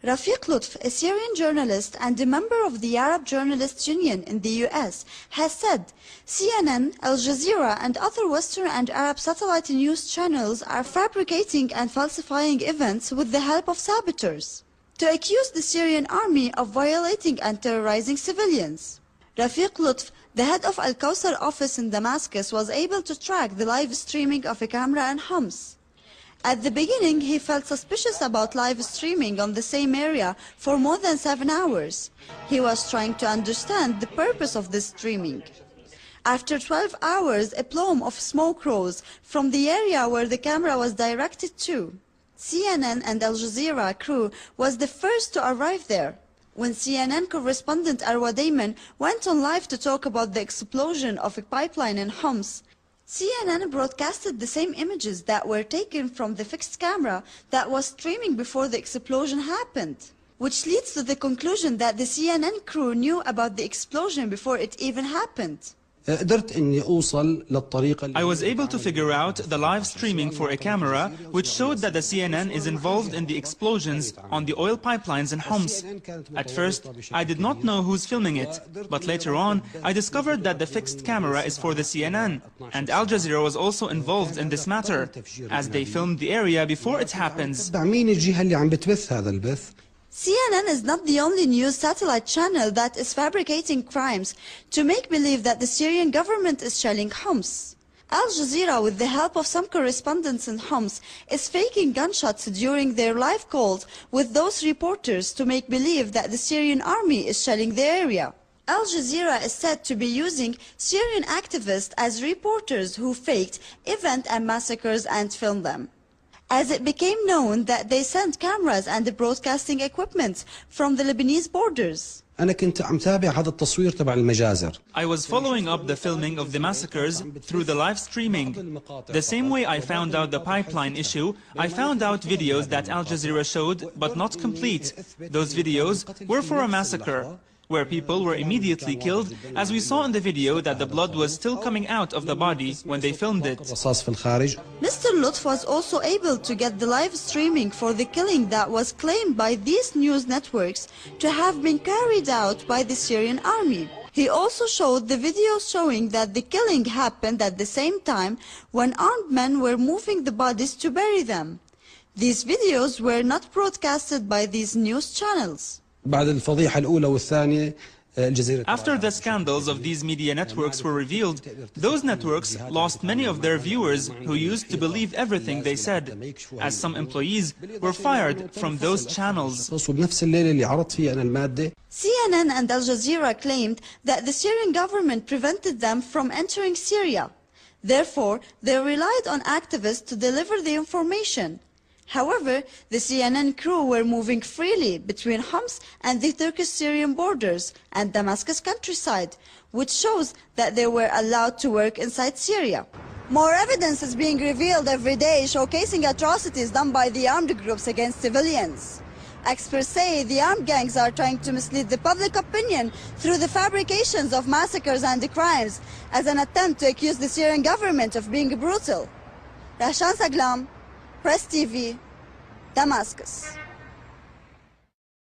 Rafiq Lutf, a Syrian journalist and a member of the Arab Journalists Union in the US, has said CNN, Al Jazeera and other Western and Arab satellite news channels are fabricating and falsifying events with the help of saboteurs to accuse the Syrian army of violating and terrorizing civilians. Rafiq Lutf, the head of Al-Qaeda office in Damascus, was able to track the live streaming of a camera in Homs. At the beginning, he felt suspicious about live streaming on the same area for more than 7 hours. He was trying to understand the purpose of this streaming. After 12 hours, a plume of smoke rose from the area where the camera was directed to. CNN and Al Jazeera crew was the first to arrive there. When CNN correspondent Arwa Dayman went on live to talk about the explosion of a pipeline in Homs, CNN broadcasted the same images that were taken from the fixed camera that was streaming before the explosion happened, which leads to the conclusion that the CNN crew knew about the explosion before it even happened. I was able to figure out the live streaming for a camera which showed that the CNN is involved in the explosions on the oil pipelines in Homs. At first, I did not know who's filming it, but later on, I discovered that the fixed camera is for the CNN, and Al Jazeera was also involved in this matter, as they filmed the area before it happens. CNN is not the only news satellite channel that is fabricating crimes to make believe that the Syrian government is shelling Homs. Al Jazeera, with the help of some correspondents in Homs, is faking gunshots during their live calls with those reporters to make believe that the Syrian army is shelling the area. Al Jazeera is said to be using Syrian activists as reporters who faked events and massacres and filmed them, as it became known that they sent cameras and the broadcasting equipment from the Lebanese borders. I was following up the filming of the massacres through the live streaming. The same way I found out the pipeline issue, I found out videos that Al Jazeera showed, but not complete. Those videos were for a massacre, where people were immediately killed, as we saw in the video that the blood was still coming out of the body when they filmed it. Mr. Lutf was also able to get the live streaming for the killing that was claimed by these news networks to have been carried out by the Syrian army. He also showed the videos showing that the killing happened at the same time when armed men were moving the bodies to bury them. These videos were not broadcasted by these news channels. After the scandals of these media networks were revealed, those networks lost many of their viewers who used to believe everything they said, as some employees were fired from those channels. CNN and Al Jazeera claimed that the Syrian government prevented them from entering Syria. Therefore, they relied on activists to deliver the information. However, the CNN crew were moving freely between Homs and the Turkish-Syrian borders and Damascus countryside, which shows that they were allowed to work inside Syria. More evidence is being revealed every day showcasing atrocities done by the armed groups against civilians. Experts say the armed gangs are trying to mislead the public opinion through the fabrications of massacres and crimes as an attempt to accuse the Syrian government of being brutal. Rahshan Saglam, Press TV, Damascus.